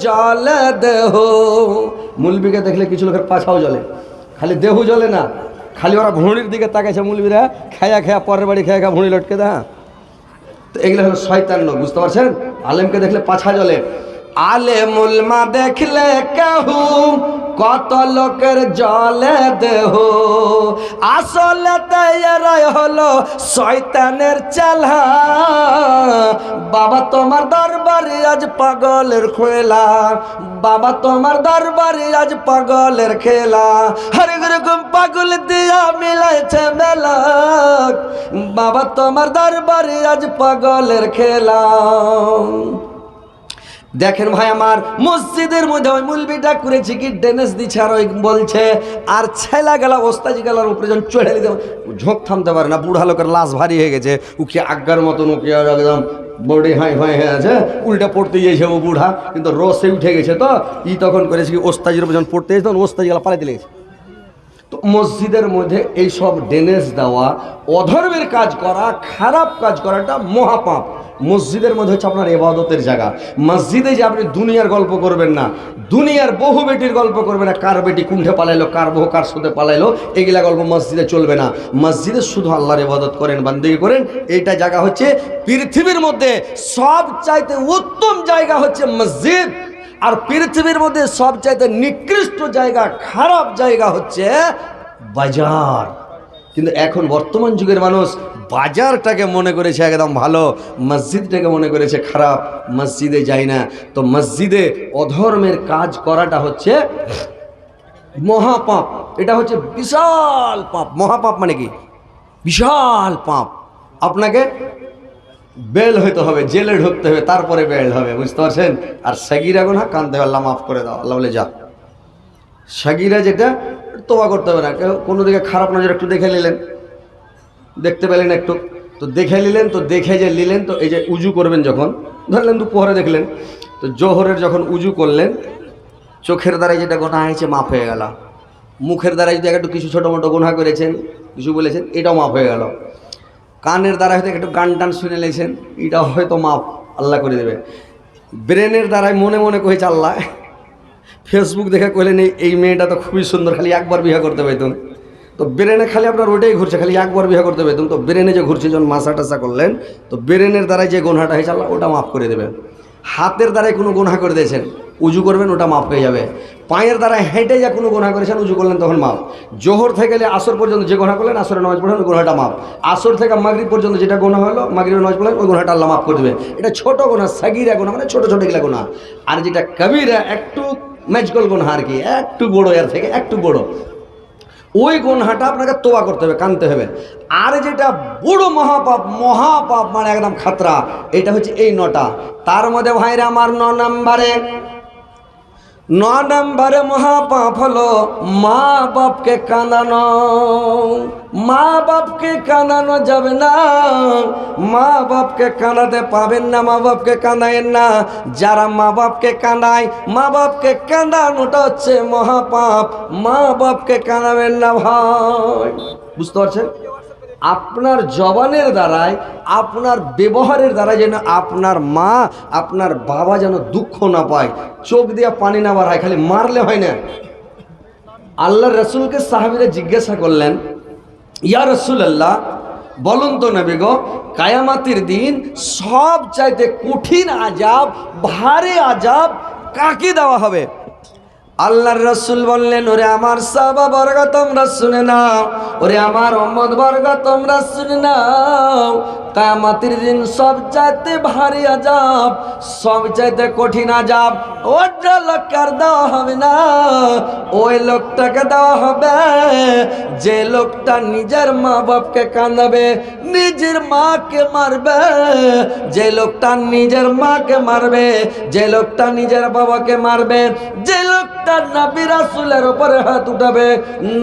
জলে দেহ, মুলবিকে দেখলে কিছু লোকের পাছাও জ্বলে, খালি দেহ জ্বলে না, খালি ওরা ভুঁড়ির দিকে তাকাইছে, মুলবিরা খায়া খায়া পরের বাড়ি খায়া খায়া ভুঁড়ি লটকে দেয়। তো এগুলো হলো শয়তান লোক, বুঝতে পারছেন? আলেমকে দেখলে পাছা জ্বলে। আলেমুল মা দেখলে কেহু কত লোকের জলে দেহ, আসলে এরাই হলো শয়তানের চালা। বাবা তোমার দরবারে আজ পাগলের খেলা, বাবা তোমার দরবারে আজ পাগলের খেলা, হরেক রকম পাগল দিয়া মিলাইছে মেলা। বাবা তোমার দরবারে আজ পাগলের খেলা। দেখেন ভাই আমার, মসজিদের মধ্যে ওই মুলবিটা করেছে কি ড্যান্স দিচ্ছে, আর ওই বলছে, আর ছেলা গেলা ওস্তাজি গেলার উপরে যখন চড়ে দিতে ঝোঁক থামতে পারে না, বুড়া লোকের লাশ ভারী হয়ে গেছে, উকি আজ্ঞার মতন, উকি একদম বডি হাই হাই হয়ে আছে, উল্টা পড়তে গিয়েছে ও বুড়া, কিন্তু রসে উঠে গেছে। তো ই তখন করেছে কি, ওস্তাজির উপর যখন পড়তে গেছে তখন ওস্তাজি গেলা পালাইতে লেগেছে। তো মসজিদের মধ্যে এইসব ড্যান্স দেওয়া, অধর্মের কাজ করা, খারাপ কাজ করাটা মহাপাপ। মসজিদের মধ্যে হচ্ছে আপনার ইবাদতের জায়গা। মসজিদে যে আপনি দুনিয়ার গল্প করবেন না, দুনিয়ার বহু বেটির গল্প করবেন না, কার বেটি কুণ্ঠে পালাইলো, কার বহু কার সাথে পালাইলো, এগুলা গল্প মসজিদে চলবে না। মসজিদে শুধু আল্লাহর ইবাদত করেন, বান্দেগি করেন। এইটা জায়গা হচ্ছে পৃথিবীর মধ্যে সবচাইতে উত্তম জায়গা হচ্ছে মসজিদ, আর পৃথিবীর মধ্যে সবচাইতে নিকৃষ্ট জায়গা, খারাপ জায়গা হচ্ছে বাজার। কিন্তু এখন বর্তমান যুগের মানুষ বাজারটাকে মনে করেছে একদম ভালো, মসজিদটাকে মনে করেছে খারাপ, মসজিদে যায় না। তো মসজিদে অধর্মের কাজ করাটা হচ্ছে মহাপাপ, এটা হচ্ছে বিশাল পাপ। মহাপাপ মানে কি? বিশাল পাপ। আপনাকে বেল হইতে হবে, জেলে ঢুকতে হবে, তারপরে বেল হবে, বুঝতে পারছেন? আর সাগিরা গুনাহ কাঁদতে হবে, আল্লাহ মাফ করে দাও, আল্লাহ বলে যা। সাগিরা যেটা তোবা করতে হবে না, কোনো দিকে খারাপ নজর একটু দেখে নিলেন, দেখতে পেলেন একটু, তো দেখে নিলেন, তো দেখে যে নিলেন, তো এই যে উজু করবেন যখন, ধরলেন দুপুরে দেখলেন, তো জোহরের যখন উজু করলেন, চোখের দ্বারাই যেটা গোনা হয়েছে মাফ হয়ে গেল, মুখের দ্বারা যদি একটু কিছু ছোটো মোটো গুনাহ করেছেন, কিছু বলেছেন, এটাও মাফ হয়ে গেল, কানের দ্বারা হয়তো একটু গান টান শুনে নিয়েছেন, এটাও হয়তো মাফ আল্লাহ করে দেবে। ব্রেনের দ্বারাই মনে মনে কহেছে আল্লাহ, ফেসবুক দেখে কইলেন এই মেয়েটা তো খুবই সুন্দর, খালি একবার বিয়ে করতে পাইতুম, তো ব্রেনে খালি আপনার ওটাই ঘুরছে, খালি একবার বিয়ে করতে পাইতুম, তো ব্রেনে যে ঘুরছে যখন মাসা টাসা করলেন, তো ব্রেনের দ্বারাই যে গুনাহটা হয়েছে আল্লাহ ওটা মাফ করে দেবে। হাতের দ্বারাই কোনো গুনাহ করে দিয়েছেন, উজু করবেন, ওটা মাফ হয়ে যাবে। পায়ের দ্বারা হেঁটে যা কোনো গুনাহ করেছেন, উজু করলেন, তখন মাফ। জোহর থেকে আসর পর্যন্ত যে গুনাহ করলেন, আসরে নামাজ পড়লেন, ওই গুনাহটা মাফ। আসর থেকে মাগরিব পর্যন্ত যেটা গুনাহ হলো, মাগরিবের নামাজ পড়লেন, ওই গুনাহটা আল্লাহ মাফ করে দেবে। এটা ছোট গুনাহ, সাগীরা গুনাহ মানে ছোট ছোট এগুলা গুনাহ। আর যেটা কবিরা, একটু ম্যাজগল গুনাহ আর কি, একটু বড়, এর থেকে একটু বড়, ওই গুনাহটা আপনাকে তোবা করতে হবে, কানতে হবে। আর যেটা বড় মহাপাপ, মহাপাপ মানে একদম খাতরা, এটা হচ্ছে এই 9টা। তার মধ্যে ভাইরা আমার 9 নম্বরে মহাপাপ হলো মা বাপকে কাঁদানো। মা বাপকে কাঁদানো যাবে না, মা বাপকে কাঁদাতে পাবেন না, মা বাপকে কাঁদায়েন না। যারা মা বাপকে কাঁদায়, মা বাপকে কাঁদানোটা হচ্ছে মহাপাপ, মা বাপকে কাঁদাবেন না ভাই, বুঝতে পারছেন? আপনার জবানের দ্বারাই, আপনার ব্যবহারের দ্বারা যেন আপনার মা, আপনার বাবা যেন দুঃখ না পায়, চোখ দিয়ে পানি না বাড়ায়, খালি মারলে হয় না। আল্লাহর রাসূলকে সাহাবীরা জিজ্ঞাসা করলেন, ইয়া রাসূলুল্লাহ, বলুন তো নবী গো, কিয়ামতের দিন সব চাইতে কঠিন আযাব, ভারী আযাব কাকে দেওয়া হবে? আল্লাহর রাসূল বললেন, ওরে আমার সাহাবা বর্গ তোমরা শুনে নাও, ওরে আমার উম্মত বর্গ তোমরা শুনে নাও, কিয়ামতের দিন সবচাইতে ভারী আযাব, সবচাইতে কঠিন আযাব ওটা লোককে দেওয়া হবে না, ওই লোকটাকে দেওয়া হবে যে লোকটা নিজের মা বাপকে কাঁদাবে, নিজের মাকে মারবে, যে লোকটা নিজের মাকে মারবে, যে লোকটা নিজের বাবাকে মারবে, যে লোকটা নবী রাসূলের উপরে হাত উঠাবে।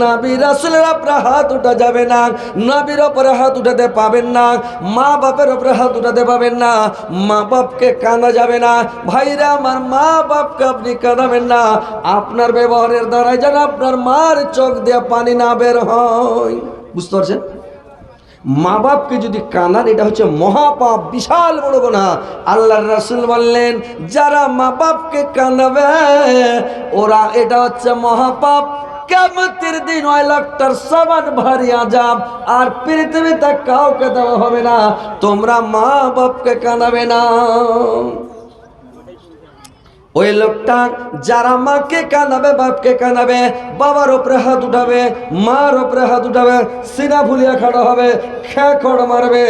নবী রাসূলের উপরে হাত উঠা যাবে না, নবীর উপরে হাত উঠাতে পাবেন না, মা বাপের উপরে হাত উঠাতে পাবেন না, মা বাপকে কাঁদা যাবে না। ভাইরা আমার, মা বাপকে আপনি কাঁদাবেন না, আপনার ব্যবহারের দ্বারা যেন আপনার মার চোখ দিয়ে পানি না বের হয়, বুঝতে পারছেন? মা বাপকে যদি কাঁদান এটা হচ্ছে মহাপাপ, বিশাল বড় গুনাহ। আল্লাহর রাসূল বললেন যারা মা বাপকে কাঁদাবে ওরা, এটা হচ্ছে মহাপাপ। কিয়ামতের দিন 9 লাখটার সমান ভারী আযাব, আর পৃথিবীতে কাউকে দেওয়া হবে না। তোমরা মা বাপকে কাঁদাবে না। ওই লোকটা যারা মাকে কাঁদাবে, বাপকে কাঁদাবে, বাবার উপরে হাত উঠাবে, মার উপরে হাত উঠাবে, সিনা ফুলিয়া খাড়া হবে, খেখড় মারবে,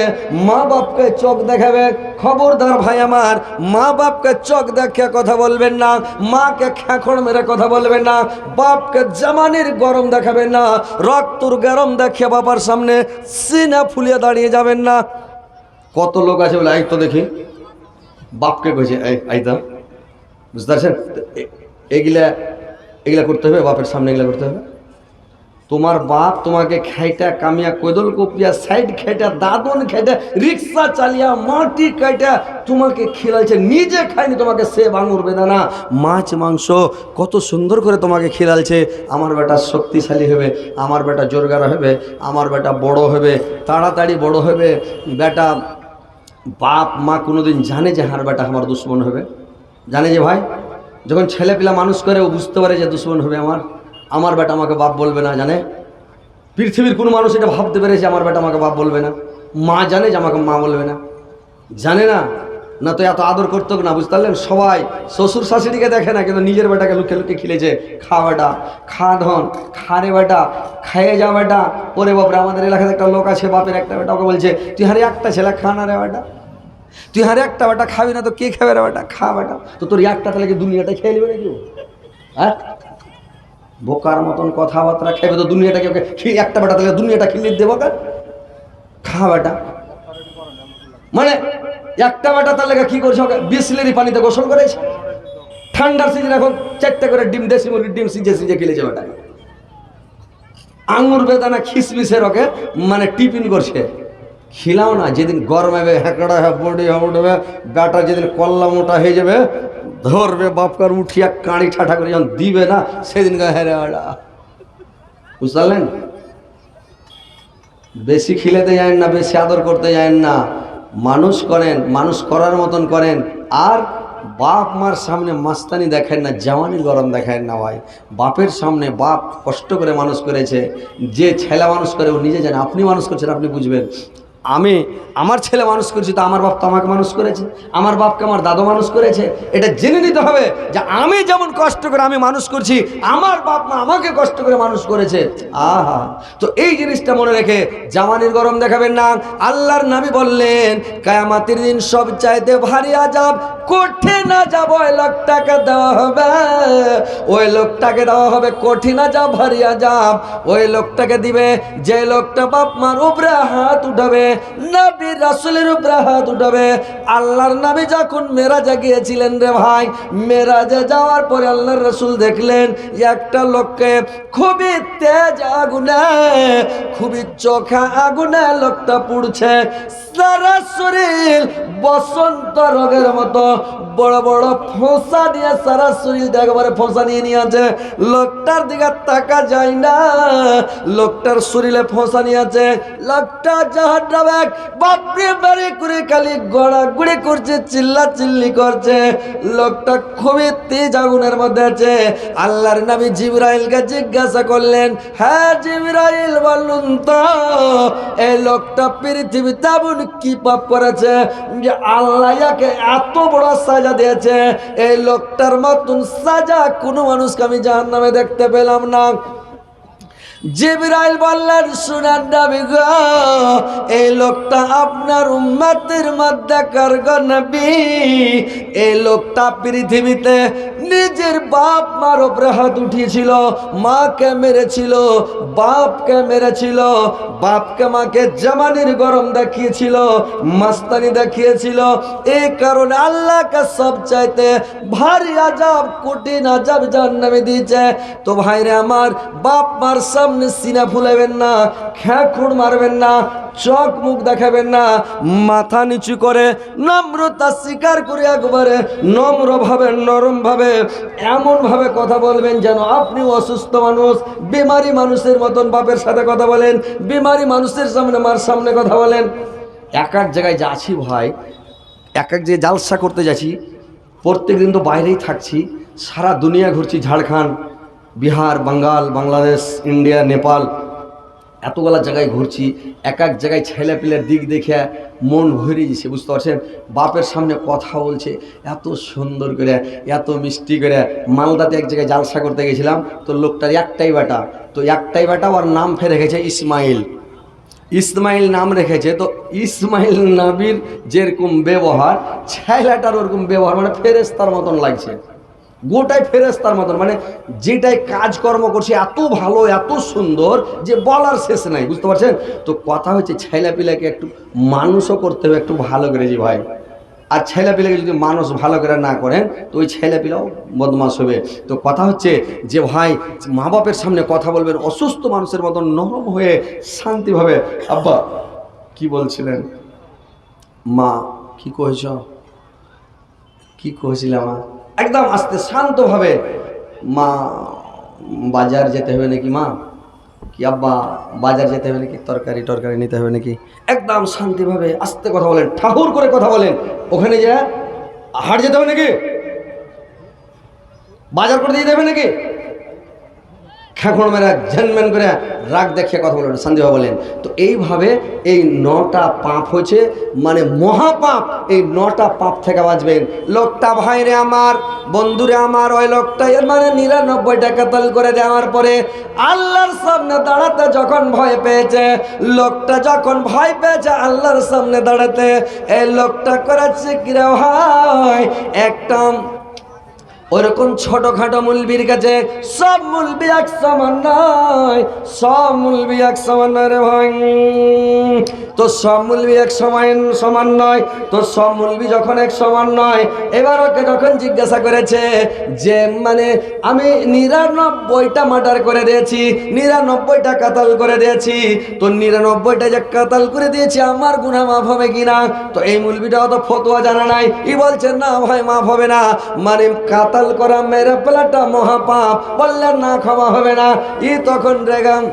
মা বাপকে চোখ দেখাবে। খবরদার ভাই আমার, মা বাপকে চোখ দেখে কথা বলবেন না, মাকে খেখড় মেরে কথা বলবেন না, বাপকে জামানির গরম দেখাবেন না, রক্তর গরম দেখে বাবার সামনে সিনা ফুলিয়া দাঁড়িয়ে যাবেন না। কত লোক আছে বলে এই তো দেখি বাপকে কইছে এই তো, বুঝতে পারছেন? এগুলা করতে হবে, বাপের সামনে এগুলা করতে হবে। তোমার বাপ তোমাকে খাইটা কামিয়া কোদল কপিয়া সাইড খাইটা দাদন খাইটা রিক্সা চালিয়া মাটি খাইটা তোমাকে খিলাইছে, নিজে খায়নি, তোমাকে সে বাঙুর বেদানা মাছ মাংস কত সুন্দর করে তোমাকে খিলালছে। আমার বেটা শক্তিশালী হবে, আমার বেটা জোরগার হবে, আমার বেটা বড় হবে, তাড়াতাড়ি বড় হবে। বেটা বাপ মা কোনোদিন জানে যে হার বেটা আমার দুশ্মন হবে? জানে যে ভাই যখন ছেলে পিলা মানুষ করে ও বুঝতে পারে যে দুশ্মন হবে আমার বেটা আমাকে বাপ বলবে না। জানে পৃথিবীর কোনো মানুষ এটা ভাবতে পেরেছে আমার বেটা আমাকে বাপ বলবে না? মা জানে যে আমাকে মা বলবে না? জানে না? না তো এত আদর করতো না, বুঝতে পারলেন? সবাই শ্বশুর শাশুড়িকে দেখে না, কিন্তু নিজের বেটাকে লুকে লুকে খিলেছে। খা বেটা, খা ধন, খা রে বেটা, খাইয়ে যা বেটা। ওরে বাপরে, আমাদের এলাকাতে একটা লোক আছে, বাপের একটা বেটা ওকে বলছে তুই হারে একটা ছেলে খা না রে বেটা, তুই হারে একটা বেটা খাবি না তো কে খাবে রে বেটা, খা বেটা। তো তোর একটা তাহলে কি দুনিয়াটা খেয়ে নেবে নাকি? হ্যাঁ, বোকার মতন কথাবার্তা খেবে তো দুনিয়াটাকে, ওকে একটা বেটা তাহলে দুনিয়াটা খেলিয়ে দেবো, খা বেটা। মানে একটা বেটা তাহলে কি করছে, ওকে বিসলেরি পানিতে গোসল করেছে। ঠান্ডার সিজন এখন 4টা করে ডিম, দেশি মুরগির ডিম সিজে সিজে খেলেছে বেটা। আঙুর বেদানা খিসমিসের ওকে মানে টিফিন করছে। খিলাও না, যেদিন গরম হবে হ্যাঁকড়া বডি উঠবে বেটা, যেদিন কল্লা মোটা হয়ে যাবে ধরবে বাপকার উঠিয়া কাঁড়ি ঠাঠা করে যখন দিবে না সেদিন হেরে বেটা, বুঝতে পারলেন? বেশি খিলেতে যান না, বেশি আদর করতে যান না, মানুষ করেন, মানুষ করার মতন করেন। আর বাপ মার সামনে মাস্তানি দেখেন না, জওয়ানির গরম দেখেন না ভাই। বাপের সামনে বাপ কষ্ট করে মানুষ করেছে, যে ছেলে মানুষ করে ও নিজে জানে। আপনি মানুষ করছেন, আপনি বুঝবেন। আমি আমার ছেলে মানুষ করেছি তো আমার বাপ তো আমাকে মানুষ করেছে, আমার বাপকে আমার দাদু মানুষ করেছে। এটা জেনে নিতে হবে যে আমি যেমন কষ্ট করে আমি মানুষ করছি, আমার বাপ মা আমাকে কষ্ট করে মানুষ করেছে। আহা, তো এই জিনিসটা মনে রেখে জাওয়ানির গরম দেখাবেন না। আল্লাহর নবী বললেন কিয়ামতের দিন সব চাইতে ভারী আযাব, কঠিন আযাব ওই লোকটাকে দেওয়া হবে, ওই লোকটাকে দেওয়া হবে কঠিন আযাব, ভারী আযাব। ওই লোকটাকে দিবে যে লোকটা বাপ মার উপরে হাত উঠাবে, নবী রাসূলের উপরে হাত উঠাবে। আল্লাহর নবী যখন মেরাজে গিয়েছিলেন রে ভাই, মেরাজে যাওয়ার পরে আল্লাহর রাসূল দেখলেন একটা লোককে খুবই তেজ আগুনে, খুবই চোখা আগুনে লোকটা পুড়ছে, সারা শরীর বসন্ত রোগের মতো বড় বড় ফোঁসা নিয়ে, সারা শরীর একেবারে ফোঁসা নিয়ে নিয়েছে। লোকটার দিকে তাকা যায় না, লোকটার শরীরে ফোঁসা নিয়েছে। লোকটা জাহান্নামে বাপরে বাড়ি করে খালি গড়াগড়ি করছে, চিল্লা চিল্লি করছে। লোকটা খুবই তেজ আগুনের মধ্যে আছে। আল্লাহর নবী জিবরাইলকে জিজ্ঞাসা করলেন, হ্যাঁ জিবরাইল বলুন তো এই লোকটা পৃথিবীতে এমন কি পাপ করেছে যে আল্লাহ একে এত বড় সাজা দিয়েছে? এই লোকটার মতন সাজা কোনো মানুষকে আমি জাহান্নামে দেখতে পেলাম না। জিবরাইল বললেন, শুনেন নবী গো, এই লোকটা আপনার উম্মতের মধ্যে কারগো নবী। এই লোকটা পৃথিবীতে নিজের বাপ মার উপরে হাত উঠিয়েছিল, মাকে মেরেছিল, বাপকে মেরেছিল, বাপকে মাকে জামানির গরম দেখিয়েছিল, মাস্তানি দেখিয়েছিল। এই কারণে আল্লাহকে সব চাইতে ভারী আযাব, কঠিন আযাব জাহান্নামে দিয়েছে। তো ভাইরে আমার, বাপ মার সামনে সিনা ফুলাবেন না, খ্যাঁকুড় মারবেন না, চোখ মুখ দেখাবেন না, মাথা নিচু করে নম্রতা স্বীকার করে একবারে নম্রভাবে নরমভাবে এমনভাবে কথা বলবেন যেন আপনি অসুস্থ মানুষ, বিমারি মানুষের মতন বাপের সাথে কথা বলেন, বিমারি মানুষের সামনে মার সামনে কথা বলেন। এক এক জায়গায় যাচ্ছি ভাই, এক এক জায়গায় জালসা করতে যাচ্ছি, প্রত্যেক দিন তো বাইরেই থাকছি, সারা দুনিয়া ঘুরছি, ঝাড়খণ্ড, বিহার, বাঙ্গাল, বাংলাদেশ, ইন্ডিয়া, নেপাল, এতগুলা জায়গায় ঘুরছি। এক এক জায়গায় ছেলেপিলের দিক দেখে মন ভরে গেছে, বুঝতে পারছেন? বাপের সামনে কথা বলছে এত সুন্দর করে, এত মিষ্টি করে। মালদাতে এক জায়গায় জালসা করতে গেছিলাম, তো লোকটার একটাই বেটা, তো একটাই বেটা, ওর নাম ফের রেখেছে ইসমাইল। ইসমাইল নাম রেখেছে, তো ইসমাইল নবীর যেরকম ব্যবহার, ছেলেটার ওরকম ব্যবহার, মানে ফেরেশতার মতন লাগছে, গোটাই ফেরেশতার মতন, মানে যেটাই কাজকর্ম করছে এত ভালো, এত সুন্দর যে বলার শেষ নাই, বুঝতে পারছেন? তো কথা হচ্ছে ছেলেপিলাকে একটু মানুষও করতে হবে একটু ভালো করে, জি ভাই। আর ছেলেপিলাকে যদি মানুষ ভালো করে না করেন তো ওই ছেলেপিলাও বদমাশ হবে। তো কথা হচ্ছে যে ভাই, মা বাপের সামনে কথা বলবেন অসুস্থ মানুষের মতন নরম হয়ে শান্তিভাবে। আব্বা কি বলছিলেন? মা কি কহেছ? কি কহেছিলাম? মা একদম আস্তে শান্তভাবে, মা বাজার যেতে হবে নাকি? মা কি? আব্বা বাজার যেতে হবে নাকি? তরকারি টরকারি নিতে হবে নাকি? একদম শান্তিভাবে আস্তে কথা বলেন, ঠাকুর করে কথা বলেন। ওখানে যা হাট যেতে হবে নাকি? বাজার করে দিয়ে যাবে নাকি? খ্যাঁকড় মেরা ঝেনমেন করে রাগ দেখিয়ে কথা বলেন, শান্তিভাবে বলেন। তো এইভাবে এই 9টা পাপ হয়েছে, মানে মহাপাপ। এই 9টা পাপ থেকে বাঁচবেন। লোকটা ভাইরে আমার, বন্ধুরে আমার, ওই লোকটা এর মানে 99টা কাতল করে দেওয়ার পরে আল্লাহর সামনে দাঁড়াতে যখন ভয় পেয়েছে, লোকটা যখন ভয় পেয়েছে আল্লাহর সামনে দাঁড়াতে, এই লোকটা করেছে কিরে ভাই, একটা ওরকম ছোটখাটো মুলবির কাছে সব মুলবি এক সমান নয়, সব মুলবি এক সমান নয় রে ভাই। তো সব মুলবি এক সমান নয়, তো সব মুলবি যখন এক সমান নয়, এবার ওকে যখন জিজ্ঞাসা করেছে যে মানে আমি 99টা মার্ডার করে দিয়েছি, 99টা কাতাল করে দিয়েছি, তো 99টা যে কাতাল করে দিয়েছি আমার গুনাহ মাফ হবে কিনা? তো এই মুলবিটাও তো ফতোয়া জানা নাই, ই বলছেন না ভাই মাফ হবে না, মানে কাতাল করা মেরে ফেলাটা মহাপাপ, বললেন না ক্ষমা হবে না। ই তখন রেগাম,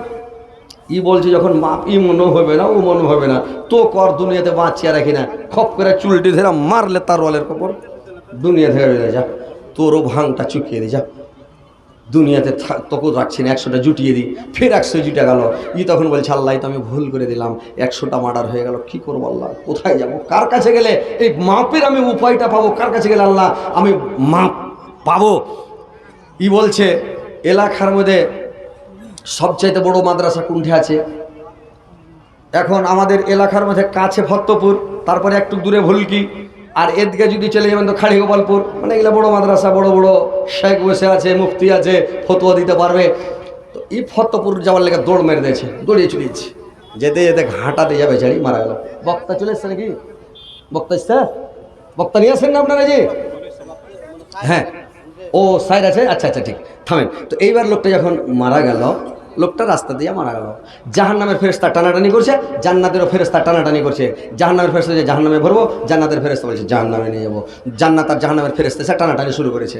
ই বলছে যখন মাপ ই মনে হবে না, ও মনে হবে না, তো কর দুনিয়াতে বাঁচিয়ে রাখি না, খপ করে চুলটি ধরে মারলে তার রলের কপর দুনিয়া থেকে বেরিয়ে যা, তোরও ভাঙটা চুকিয়ে দি যা, দুনিয়াতে তোকে রাখছি না, 100টা জুটিয়ে দিই। ফের 100 জুটে গেল। ই তখন বলছে আল্লাহ তো আমি ভুল করে দিলাম, 100টা মার্ডার হয়ে গেল, কি করবো আল্লাহ? কোথায় যাব? কার কাছে গেলে এই মাপের আমি উপায়টা পাবো? কার কাছে গেলে আল্লাহ আমি মাপ পাবো? ই বলছে এলাকার মধ্যে সবচাইতে বড় মাদ্রাসা কোনটি আছে? এখন আমাদের এলাকার মধ্যে কাছে ফত্তপুর, তারপরে একটু দূরে ভুলকি, আর এদিকে যদি চলে যাবেন তো খাড়ি গোপালপুর, মানে এগুলো বড় মাদ্রাসা, বড় বড় শেখ বসে আছে, মুফতি আছে, ফতোয়া দিতে পারবে। তো এই ফত্তপুর যাওয়ার লেগে দৌড় মেরে দিয়েছে, দৌড়িয়ে চলিয়েছে, যেতে যেতে ঘাটাতে যাবে ঝাড়ি মারা গেল। বক্তা চলে এসছে নাকি? বক্তা এসছে? বক্তা নিয়ে আসেন না আপনারা? যে হ্যাঁ, ও সাইড আছে, আচ্ছা আচ্ছা ঠিক, থামেন। তো এইবার লোকটা যখন মারা গেল, লোকটা রাস্তা দিয়ে মারা গেল, জাহান্নামের ফেরেশতা টানাটানি করছে, জান্নাতেরও ফেরেশতা টানাটানি করছে। জাহান্নামের ফেরেশতা যে জাহান্নামে ভরবো, জান্নাতের ফেরেশতা বলছে জাহান্নামে নিয়ে যাবো। জান্নাত আর জাহান্নামের ফেরেশতা সে টানাটানি শুরু করেছে।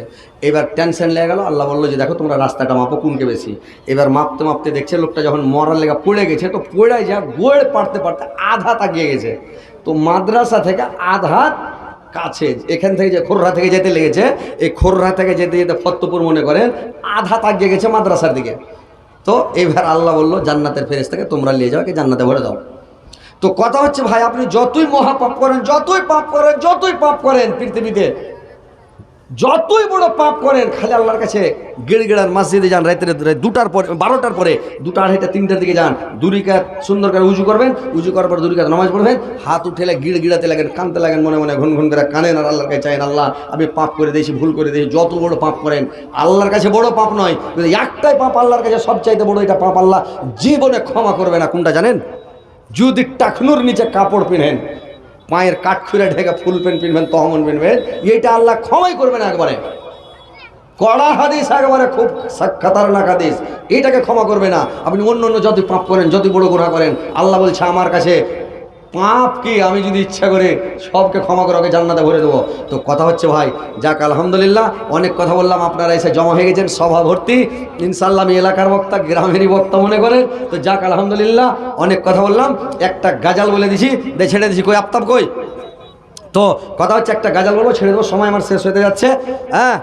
এবার টেনশন লেগে গেল। আল্লাহ বললো যে দেখো তোমরা রাস্তাটা মাপো, কোনকে বেশি। এবার মাপতে মাপতে দেখছে লোকটা যখন মরার লেগা পড়ে গেছে, তো পড়ে যা গোড় পাড়তে পারতে আধা তাকিয়ে গেছে। তো মাদ্রাসা থেকে আধা কাছে, এখান থেকে যে খোররা থেকে যেতে লেগেছে, এই খোররা থেকে যেতে যেতে ফত্তপুর মনে করেন আধা তাকিয়ে গেছে মাদ্রাসার দিকে। তো এবার আল্লাহ বললো জান্নাতের ফেরেশতাকে তোমরা নিয়ে যাও, জান্নাতে ভরে দাও। তো কথা হচ্ছে ভাই, আপনি যতই মহাপাপ করেন, যতই পাপ করেন, যতই পাপ করেন পৃথিবীতে, যতই বড় পাপ করেন, খালি আল্লাহর কাছে গিড়গিড়ার মসজিদে যান, রাতের 2টার পরে, 12টার পরে, 2টা 2:30 3টার দিকে যান, 2 রাকাত সুন্দর করে উজু করবেন, উজু করার পর 2 রাকাত নামাজ পড়বেন, হাত উঠেলে গিড়গিড়াতে লাগেন, কানতে লাগেন, মনে মনে ঘুন ঘুন করে কানেন, আর আল্লাহর কাছে চাইন আল্লাহ আমি পাপ করে দিয়েছি, ভুল করে দিয়েছি। যত বড় পাপ করেন আল্লাহর কাছে বড় পাপ নয়, কিন্তু একটাই পাপ আল্লাহর কাছে সবচাইতে বড়, এটা পাপ আল্লাহ জীবনে ক্ষমা করবে না। কোনটা জানেন? যদি টাকনুর নিচে কাপড় পিনেন, পায়ের কাঠ খুঁড়ে ঢেকে ফুল প্যান্ট পিনবেন, তহমন পিনবেন, এইটা আল্লাহ ক্ষমাই করবে না একবারে। কড়া হাদিস, একেবারে খুব খাতারনাক হাদিস। এইটাকে ক্ষমা করবে না। আপনি অন্য অন্য যত পাপ করেন, যত বড় গুনাহ করেন, আল্লাহ বলছে আমার কাছে পাপ কি, আমি যদি ইচ্ছা করে সবকে ক্ষমা করে ওকে জান্নাতে ভরে দেবো। তো কথা হচ্ছে ভাই, যাক আলহামদুলিল্লাহ, অনেক কথা বললাম, আপনারা এসে জমা হয়ে গেছেন সভা ভর্তি। ইনশাল্লাহ আমি এলাকার বক্তা, গ্রামেরই বক্তা মনে করেন। তো যাক আলহামদুলিল্লাহ, অনেক কথা বললাম। একটা গাজাল বলে দিছি, ছেড়ে দিছি। কই আফতাব কই? তো কথা হচ্ছে একটা গাজাল বলবো, ছেড়ে দেবো, সময় আমার শেষ হতে যাচ্ছে। হ্যাঁ,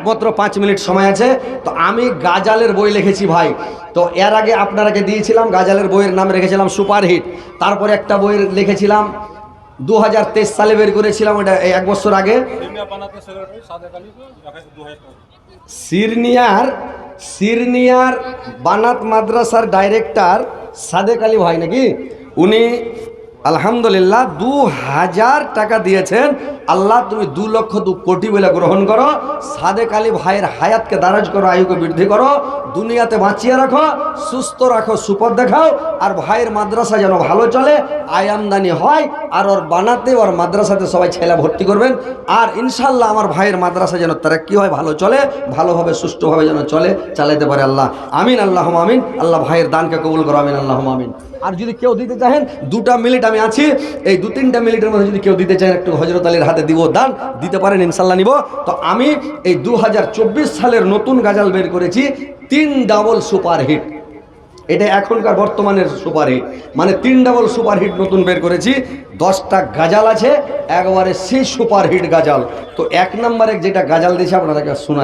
মাত্র 5 মিনিট সময় আছে। তো আমি গাজালের বই লিখেছি ভাই। তো এর আগে আপনারাকে দিয়েছিলাম, গাজালের বইয়ের নাম রেখেছিলাম সুপারহিট। তারপরে একটা বই লিখেছিলাম 2023 সালে বের করেছিলাম, ওটা 1 বছর আগে। সিরনিয়ার বানাত মাদ্রাসার ডাইরেক্টর সাদেক আলী ভাই নাকি, উনি আলহামদুলিল্লাহ 2000 টাকা দিয়েছেন। আল্লাহ তুমি 2 লক্ষ 2 কোটি বলে গ্রহণ করো। সাদেক আলী ভাইয়ের হায়াতকে দারাজ করো, আয়ুকে বৃদ্ধি করো, দুনিয়াতে বাঁচিয়ে রাখো, সুস্থ রাখো, সুপথ দেখাও। আর ভাইয়ের মাদ্রাসা যেন ভালো চলে, আয় আমদানি হয়। আর ওর বানাতে, ওর মাদ্রাসাতে সবাই ছেলে ভর্তি করবেন। আর ইনশাল্লাহ আমার ভাইয়ের মাদ্রাসা যেন তারাক্কি হয়, ভালো চলে, ভালোভাবে সুষ্ঠুভাবে যেন চলে, চালাতে পারে আল্লাহ। আমিন, আল্লাহ আমিন। আল্লাহ ভাইয়ের দানকে কবুল করো, আমিন, আল্লাহ আমিন। আর যদি কেউ দিতে চাহেন, 2টা মিনিট আমি আছি, এই 2-3টা মিনিটের মধ্যে যদি কেউ দিতে চাহেন, একটু হযরত আলীর হাতে দিব, দান দিতে পারেন, ইনশাল্লাহ নিব। তো আমি এই 2024 সালের নতুন গাজাল বের করেছি, 3 ডাবল সুপারহিট। এটা এখনকার বর্তমানের সুপারহিট, মানে 3 ডাবল সুপারহিট নতুন বের করেছি। 10টা গাজাল আছে, একবারে সেই সুপারহিট গাজাল। তো 1 নম্বরে যেটা গাজাল দিয়েছে আপনাদেরকে শোনা